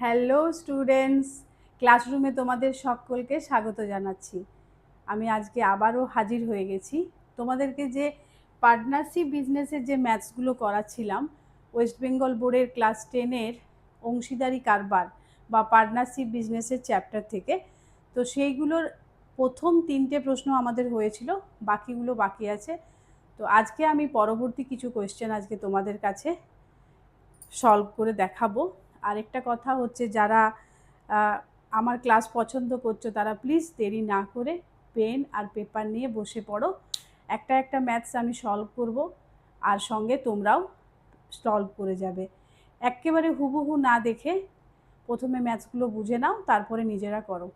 Hello students, ক্লাসরুমে তোমাদের সকলকে স্বাগত জানাচ্ছি। আমি আজকে আবারও হাজির হয়ে গেছি। তোমাদেরকে যে পার্টনারশিপ বিজনেসের যে ম্যাথসগুলো করাচ্ছিলাম, ওয়েস্ট বেঙ্গল বোর্ডের ক্লাস 10-এর অংশীদারি কারবার বা পার্টনারশিপ বিজনেসের চ্যাপ্টার থেকে, তো সেইগুলোর প্রথম 3টে প্রশ্ন আমাদের হয়েছিল, বাকিগুলো বাকি আছে। তো আজকে আমি পরবর্তী কিছু কোয়েশ্চেন আজকে তোমাদের কাছে সলভ করে দেখাবো। আরেকটা কথা হচ্ছে, যারা আমার ক্লাস পছন্দ করছো তারা প্লিজ দেরি না করে পেন আর পেপার নিয়ে বসে পড়ো। একটা একটা ম্যাথস আমি সলভ করব, আর সঙ্গে তোমরাও সলভ করে যাবে। একেবারে হুবহু না দেখে প্রথমে ম্যাথসগুলো বুঝে নাও, তারপরে নিজেরা করো।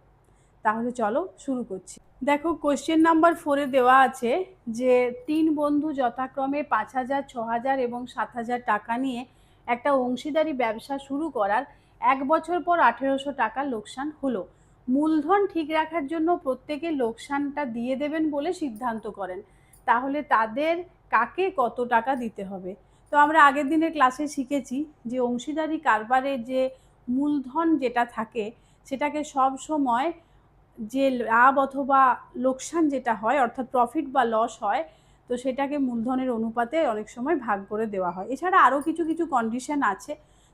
তাহলে চলো শুরু করছি। দেখো, কোয়েশ্চেন নাম্বার 4-এ দেওয়া আছে যে 3 বন্ধু যথাক্রমে 5,000, 6,000 এবং 7,000 টাকা নিয়ে একটা অংশীদারি ব্যবসা শুরু করার 1 বছর পর 1,800 টাকা লোকসান হলো। মূলধন ঠিক রাখার জন্য প্রত্যেকে লোকসানটা দিয়ে দেবেন বলে সিদ্ধান্ত করেন। তাহলে তাদের কাকে কত টাকা দিতে হবে? তো আমরা আগের দিনের ক্লাসে শিখেছি যে অংশীদারি কারবারের যে মূলধন যেটা থাকে সেটাকে সব সময় যে লাভ অথবা লোকসান যেটা হয়, অর্থাৎ প্রফিট বা লস হয়, তো সেটাকে মূলধনের অনুপাতে অনেক সময় ভাগ করে দেওয়া হয়। এছাড়া আরও কিছু কিছু কন্ডিশন আছে,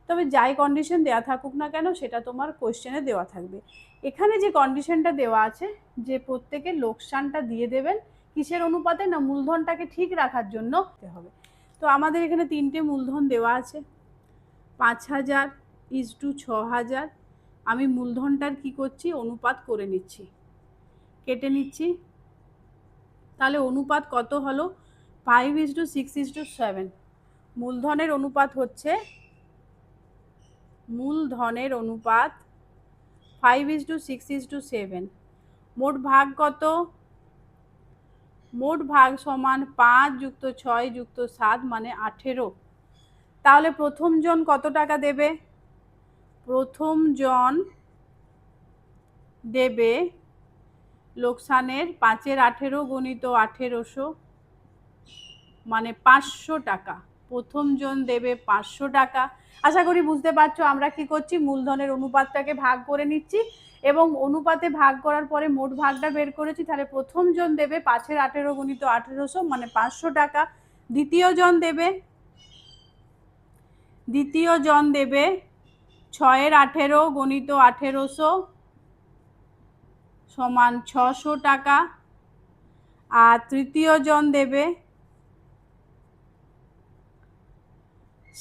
তবে যাই কন্ডিশন দেওয়া থাকুক না কেন সেটা তোমার কোয়েশ্চেনে দেওয়া থাকবে। এখানে যে কন্ডিশনটা দেওয়া আছে যে প্রত্যেকে লোকসানটা দিয়ে দেবেন কিসের অনুপাতে, না মূলধনটাকে ঠিক রাখার জন্য হবে। তো আমাদের এখানে 3টে মূলধন দেওয়া আছে, 5,000 = 6,000। আমি মূলধনটার কি করছি, অনুপাত করে নিচ্ছি, কেটে নিচ্ছি। তাহলে অনুপাত কত হলো? 5:6:7। মূলধনের অনুপাত হচ্ছে 5:6:7। মোট ভাগ কত? মোট ভাগ সমান 5 + 6 + 7 মানে 18। তাহলে প্রথম জন কত টাকা দেবে? প্রথম জন দেবে লোকসানের 5-এর 18 গুণিত 1,800 মানে 500 টাকা। প্রথম জন দেবে 500 টাকা। আশা করি বুঝতে পারছো আমরা কি করছি, মূলধনের অনুপাতটাকে ভাগ করে নিচ্ছি এবং অনুপাতে ভাগ করার পরে মোট ভাগটা বের করেছি। তাহলে প্রথম জন দেবে 5-এর 18 গুণিত 1,800 মানে 500 টাকা। দ্বিতীয় জন দেবে 6-এর 18 গুণিত 1,800 সমান 600 টাকা। আর তৃতীয় জন দেবে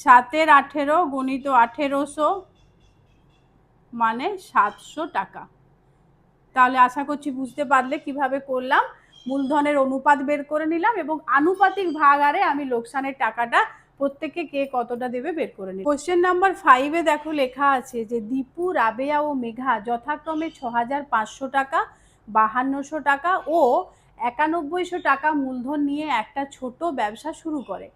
7-এর 18 গুণিত 1,800 মানে 700 টাকা। তাহলে আশা করছি বুঝতে পারলে কিভাবে করলাম। মূলধনের অনুপাত বের করে নিলাম এবং আনুপাতিক ভাগ আরে আমি লোকসানের টাকাটা প্রত্যেককে কে কতটা দেবে বের করে নিলাম। কোশ্চেন নাম্বার 5-এ দেখো লেখা আছে যে দীপু, রাবেয়া ও মেঘা যথাক্রমে 6,500 টাকা, 5,200 টাকা ও 9,100 টাকা মূলধন নিয়ে একটা ছোট ব্যবসা শুরু করে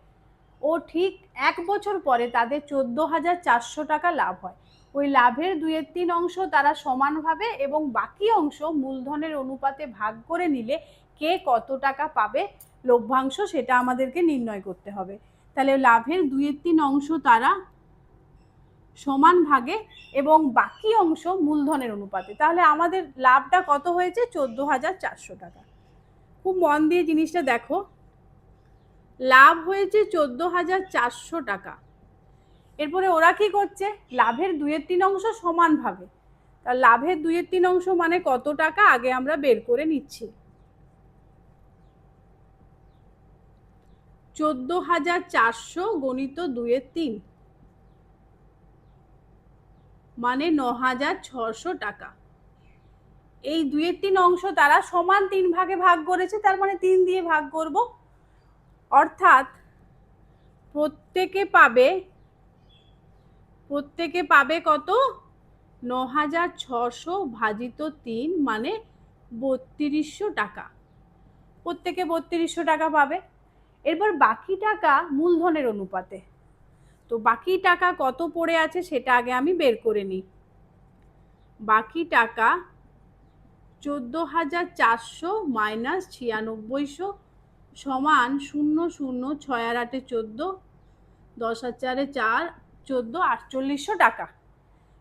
ও ঠিক 1 বছর পরে তাদের 14,400 টাকা লাভ হয়। ওই লাভের 2/3 অংশ তারা সমানভাবে এবং বাকি অংশ মূলধনের অনুপাতে ভাগ করে নিলে কে কত টাকা পাবে লভ্যাংশ, সেটা আমাদেরকে নির্ণয় করতে হবে। তাহলে লাভের 2/3 অংশ তারা সমান ভাগে এবং বাকি অংশ মূলধনের অনুপাতে। তাহলে আমাদের লাভটা কত হয়েছে? 14,400 টাকা। খুব মন দিয়ে জিনিসটা দেখো, লাভ হয়েছে 14,400 টাকা। এরপরে ওরা কি করছে, লাভের 2/3 অংশ সমান ভাবে। তার লাভের 2/3 অংশ মানে কত টাকা আগে আমরা বের করে নিচ্ছি। 14,400 গুণিত 2/3 মানে 9,600 টাকা। এই 2/3 অংশ তারা সমান 3 ভাগে ভাগ করেছে, তার মানে 3 দিয়ে ভাগ করব। অর্থাৎ প্রত্যেকে পাবে কত? 9,600 ভাজিত 3 মানে 3,200 টাকা। প্রত্যেকে 3,200 টাকা পাবে। এরপর বাকি টাকা মূলধনের অনুপাতে, তো বাকি টাকা কত পড়ে আছে সেটা আগে আমি বের করে নিই। বাকি টাকা 14,400 মাইনাস 9,600 সমান 0,0, 6 আর 8 14, 10 আর 4 4, 14, 4,800 টাকা।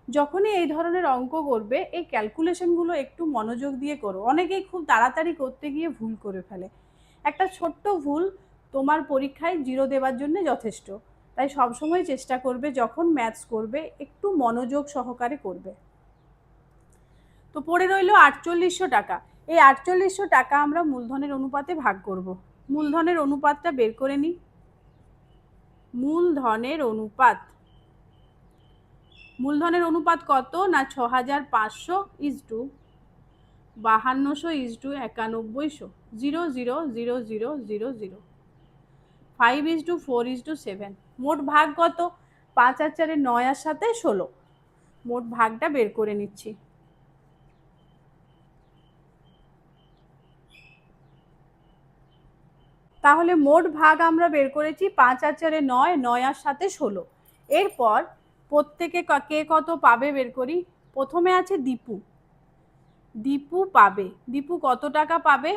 যখনই এই ধরনের অঙ্ক করবে এই ক্যালকুলেশনগুলো একটু মনোযোগ দিয়ে করো। অনেকেই খুব তাড়াতাড়ি করতে গিয়ে ভুল করে ফেলে। একটা ছোট্ট ভুল তোমার পরীক্ষায় 0 দেওয়ার জন্য যথেষ্ট। তাই সবসময় চেষ্টা করবে যখন ম্যাথস করবে একটু মনোযোগ সহকারে করবে। তো পড়ে রইল 4800 টাকা। এই 4800 টাকা আমরা মূলধনের অনুপাতে ভাগ করব। মূলধনের অনুপাতটা বের করে নিই। মূলধনের অনুপাত কত না 6500:5200:9100 0:0:0:0:0 5:4:7। মোট ভাগ কত? 5 আর 4 9 আর 7 16। মোট ভাগটা বের করে নিচ্ছি। তাহলে মোট ভাগ আমরা বের করেছি 5 আর 4 9, 9 আর 7 16। এরপর প্রত্যেকে কে কত পাবে বের করি। প্রথমে আছে দীপু। দীপু পাবে, দীপু কত টাকা পাবে?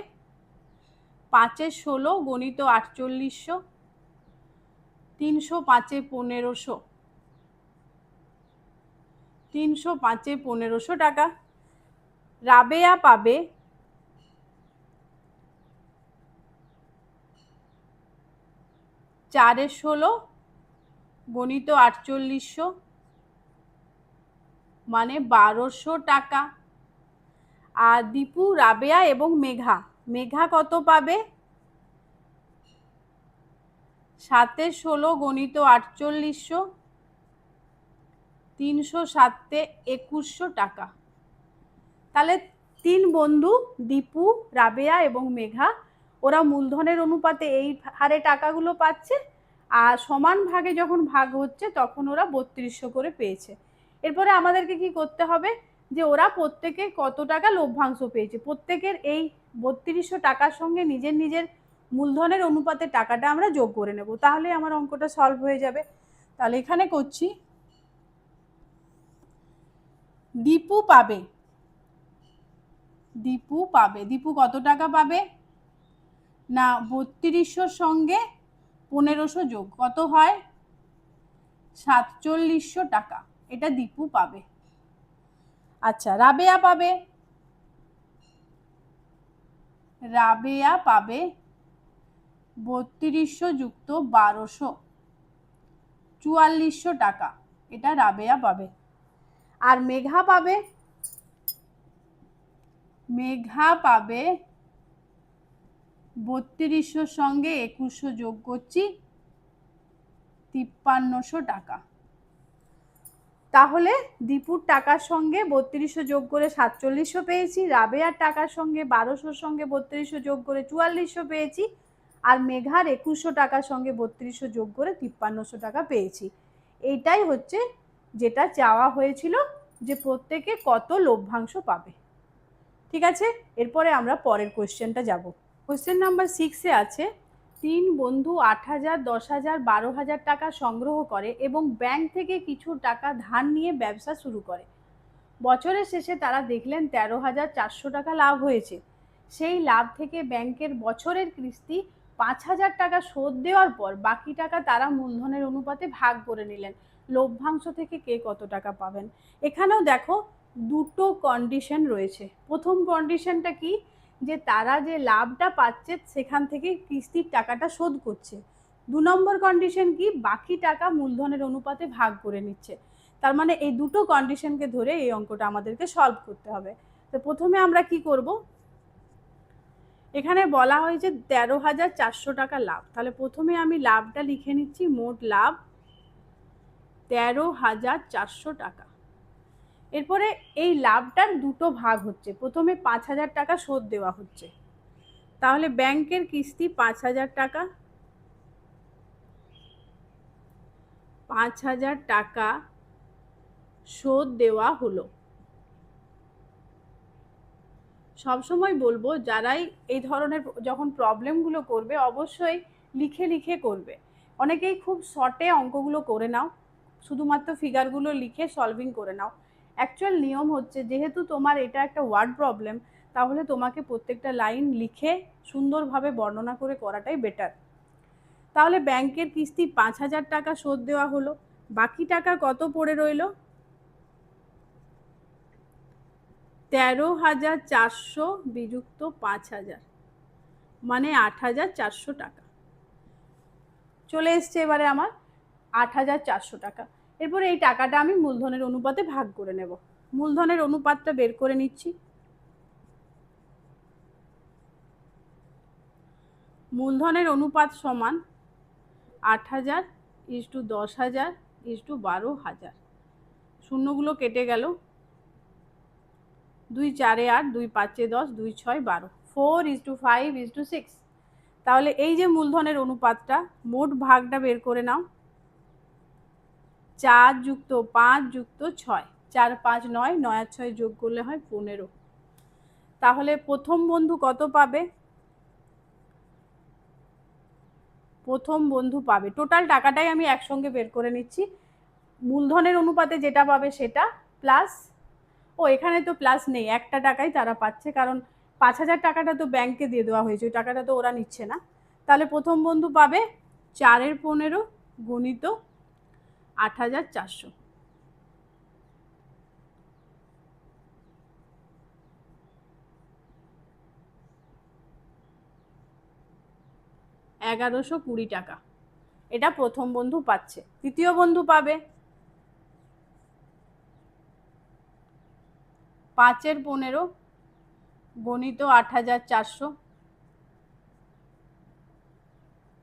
5 এর 16 গণিত 4800, 300 5 এ 1500, 300 5 এ 1500 টাকা। রাবেয়া পাবে 4 এর 16 গণিত 4800 মানে 1200 টাকা। আর দীপু, রাবেয়া এবং মেঘা, মেঘা কত পাবে? 7 এর 16 গণিত 4800, 300 7 এ 2100 টাকা। তাহলে 3 বন্ধু দীপু, রাবেয়া এবং মেঘা ওরা মূলধনের অনুপাতে এই হারে টাকাগুলো পাচ্ছে, আর সমান ভাগে যখন ভাগ হচ্ছে তখন ওরা 3200 করে পেয়েছে। এরপরে আমাদেরকে কি করতে হবে যে ওরা প্রত্যেকে কত টাকা লভ্যাংশ পেয়েছে, প্রত্যেকের এই 3200 টাকার সঙ্গে নিজের নিজের মূলধনের অনুপাতে টাকাটা আমরা যোগ করে নেব, তাহলে আমার অঙ্কটা সলভ হয়ে যাবে। তাহলে এখানে করছি। দীপু পাবে, দীপু পাবে, দীপু কত টাকা পাবে না 3200 সঙ্গে 1500 যোগ কত হয় 4700 টাকা। এটা দীপু পাবে। আচ্ছা, রাবেয়া পাবে, রাবেয়া পাবে 3200 যুক্ত 1200 4400 টাকা। এটা রাবেয়া পাবে। আর মেঘা পাবে, মেঘা পাবে 3200 সঙ্গে 2100 যোগ করছি 5300 টাকা। তাহলে দীপুর টাকার সঙ্গে 3200 যোগ করে 4700 পেয়েছি, রাবেয়ার টাকার সঙ্গে 1200 সঙ্গে 3200 যোগ করে 4400 পেয়েছি, আর মেঘার 2100 টাকার সঙ্গে 3200 যোগ করে 5300 টাকা পেয়েছি। এইটাই হচ্ছে যেটা চাওয়া হয়েছিল, যে প্রত্যেকে কত লভ্যাংশ পাবে। ঠিক আছে, এরপরে আমরা পরের কোয়েশ্চেনটা যাব। কোয়েশ্চেন নাম্বার 6-এ আছে 3 বন্ধু 8000, 10000, 12000 টাকা সংগ্রহ করে এবং ব্যাংক থেকে কিছু টাকা ধার নিয়ে ব্যবসা শুরু করে। বছরের শেষে তারা দেখলেন 13400 টাকা লাভ হয়েছে। সেই লাভ থেকে ব্যাংকের বছরের কিস্তি 5000 টাকা শোধ দেওয়ার পর বাকি টাকা তারা মূলধনের অনুপাতে ভাগ করে নিলেন। লভ্যাংশ থেকে কে কত টাকা পাবেন? এখানেও দেখো দুটো কন্ডিশন রয়েছে। প্রথম কন্ডিশনটা কি, যে তারা যে লাভটা পাচ্ছে সেখান থেকে কিস্তির টাকাটা শোধ করছে। 2 নম্বর কন্ডিশন কি, বাকি টাকা মূলধনের অনুপাতে ভাগ করে নিচ্ছে। তার মানে এই দুটো কন্ডিশনকে ধরে এই অঙ্কটা আমাদেরকে সলভ করতে হবে। তো প্রথমে আমরা কি করব, এখানে বলা হয়েছে 13400 টাকা লাভ। তাহলে প্রথমে আমি লাভটা লিখে নিচ্ছি, মোট লাভ 13400 টাকা। এরপরে এই লাভটার দুটো ভাগ হচ্ছে, প্রথমে 5000 টাকা শোধ দেওয়া হচ্ছে। তাহলে ব্যাংকের কিস্তি 5000 টাকা, 5000 টাকা শোধ দেওয়া হলো। সবসময় বলবো যারাই এই ধরনের যখন প্রবলেমগুলো করবে অবশ্যই লিখে লিখে করবে। অনেকেই খুব শর্টে অঙ্কগুলো করে নাও, শুধুমাত্র ফিগারগুলো লিখে সলভিং করে নাও। অ্যাকচুয়াল নিয়ম হচ্ছে, যেহেতু তোমার এটা একটা ওয়ার্ড প্রবলেম, তাহলে তোমাকে প্রত্যেকটা লাইন লিখে সুন্দরভাবে বর্ণনা করে করাটাই বেটার। তাহলে ব্যাংকের কিস্তি 5000 টাকা শোধ দেওয়া হলো, বাকি টাকা কত পড়ে রইল 13,400 বিযুক্ত 5,000 মানে 8,400 টাকা চলে এসছে এবারে আমার 8,400 টাকা। এরপরে এই টাকাটা আমি মূলধনের অনুপাতে ভাগ করে নেব। মূলধনের অনুপাতটা বের করে নিচ্ছি। মূলধনের অনুপাত সমান 8,000 ইস্টু 10,000 ইস্টু 12,000। শূন্যগুলো কেটে গেল। 2 4 8, 2 5 10, 2 6 12, 4:5:6। তাহলে এই যে মূলধনের অনুপাতটা, মোট ভাগটা বের করে নাও। 4 যুক্ত 5 যুক্ত 6, 4 5 9, 9 আর 6 যোগ করলে হয় 15। তাহলে প্রথম বন্ধু কত পাবে? প্রথম বন্ধু পাবে, টোটাল টাকাটাই আমি একসঙ্গে বের করে নিচ্ছি। মূলধনের অনুপাতে যেটা পাবে সেটা প্লাস, এখানে তো প্লাস নেই, একটা টাকাই তারা পাচ্ছে, কারণ 5,000 টাকাটা তো ব্যাংকে দিয়ে দেওয়া হয়েছে, ওই টাকাটা তো ওরা নিচ্ছে না। তাহলে প্রথম বন্ধু পাবে 4/15 গুণিত 8,400। 1,120 টাকা, এটা প্রথম বন্ধু পাচ্ছে। দ্বিতীয় বন্ধু পাবে 5/15 গণিত 8,400,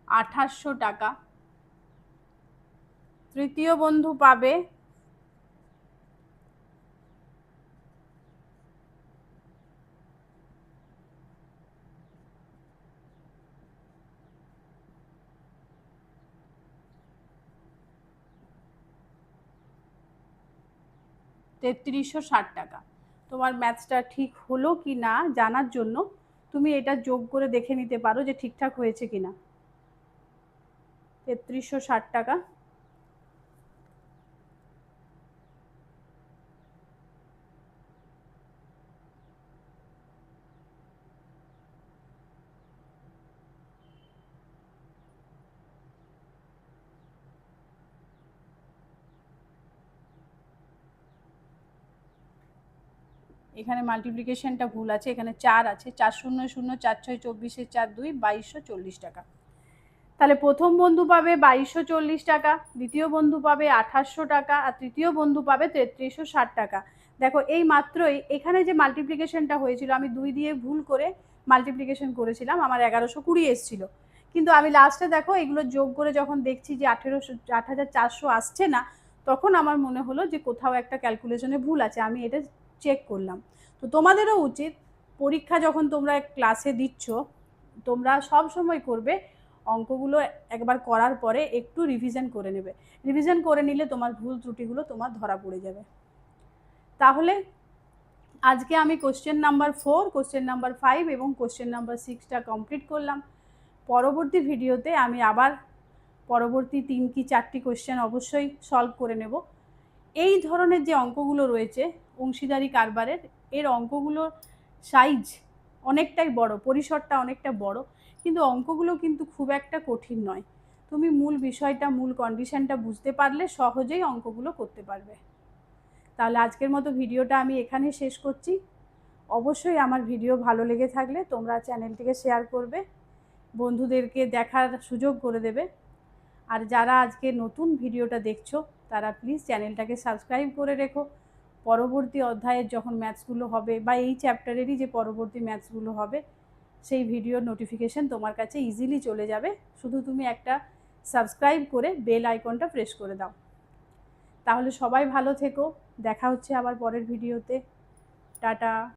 2,800 টাকা। তৃতীয় বন্ধু পাবে 3,360 টাকা। তোমার ম্যাথসটা ঠিক হলো কি না জানার জন্য তুমি এটা যোগ করে দেখে নিতে পারো যে ঠিকঠাক হয়েছে কিনা। 3,360 টাকা। এখানে মাল্টিপ্লিকেশনটা ভুল আছে, এখানে 4 আছে, 4 0 0 4 6 24 4 2 2240 টাকা। তাহলে প্রথম বন্ধু পাবে 2240 টাকা, দ্বিতীয় বন্ধু পাবে 8,800 টাকা, আর তৃতীয় বন্ধু পাবে 3,360 টাকা। দেখো এই মাত্রই এখানে যে মাল্টিপ্লিকেশনটা হয়েছিল, আমি 2 দিয়ে ভুল করে মাল্টিপ্লিকেশন করেছিলাম, আমার 1,120 এসেছিল, কিন্তু আমি লাস্টে দেখো এগুলো যোগ করে যখন দেখছি যে 8,400 আসছে না, তখন আমার মনে হলো যে কোথাও একটা ক্যালকুলেশনে ভুল আছে, আমি এটা চেক করলাম। তো তোমাদেরও উচিত পরীক্ষা যখন তোমরা ক্লাসে দিচ্ছ, তোমরা সব সময় করবে অঙ্কগুলো একবার করার পরে একটু রিভিশন করে নেবে। রিভিশন করে নিলে তোমার ভুল ত্রুটিগুলো তোমার ধরা পড়ে যাবে। তাহলে আজকে আমি কোশ্চেন নাম্বার 4, কোশ্চেন নাম্বার 5 এবং কোশ্চেন নাম্বার 6টা কমপ্লিট করলাম। পরবর্তী ভিডিওতে আমি আবার পরবর্তী 3 কি 4টি কোশ্চেন অবশ্যই সলভ করে নেব। এই ধরনের যে অঙ্কগুলো রয়েছে অংশীদারি কারবারের, এর অঙ্কগুলোর সাইজ অনেকটাই বড়, পরিসরটা অনেকটা বড়, কিন্তু অঙ্কগুলো কিন্তু খুব একটা কঠিন নয়। তুমি মূল বিষয়টা, মূল কন্ডিশনটা বুঝতে পারলে সহজেই অঙ্কগুলো করতে পারবে। তাহলে আজকের মতো ভিডিওটা আমি এখানে শেষ করছি। অবশ্যই আমার ভিডিও ভালো লেগে থাকলে তোমরা চ্যানেলটিকে শেয়ার করবে, বন্ধুদেরকে দেখার সুযোগ করে দেবে। আর যারা আজকে নতুন ভিডিওটা দেখছো তারা প্লিজ চ্যানেলটাকে সাবস্ক্রাইব করে রেখো। পরবর্তী অধ্যায়ের যখন ম্যাথসগুলো হবে বা এই চ্যাপ্টারেরই যে পরবর্তী ম্যাথসগুলো হবে, সেই ভিডিওর নোটিফিকেশন তোমার কাছে ইজিলি চলে যাবে। শুধু তুমি একটা সাবস্ক্রাইব করে বেল আইকনটা প্রেস করে দাও। তাহলে সবাই ভালো থেকো, দেখা হচ্ছে আবার পরের ভিডিওতে। টাটা।